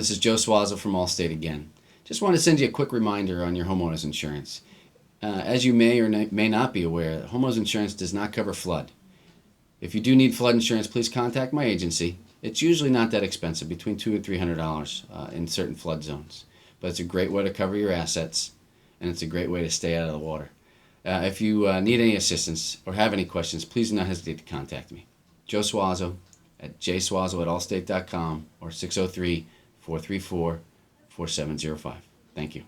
This is Joe Suozzo from Allstate again. Just want to send you a quick reminder on your homeowner's insurance. As you may or may not be aware, homeowners insurance does not cover flood. If you do need flood insurance, please contact my agency. It's usually not that expensive, between $200 and $300 in certain flood zones. But it's a great way to cover your assets, and it's a great way to stay out of the water. If you need any assistance or have any questions, please do not hesitate to contact me. Joe Suozzo at jssuozzo@allstate.com or 603-434-4705. Thank you.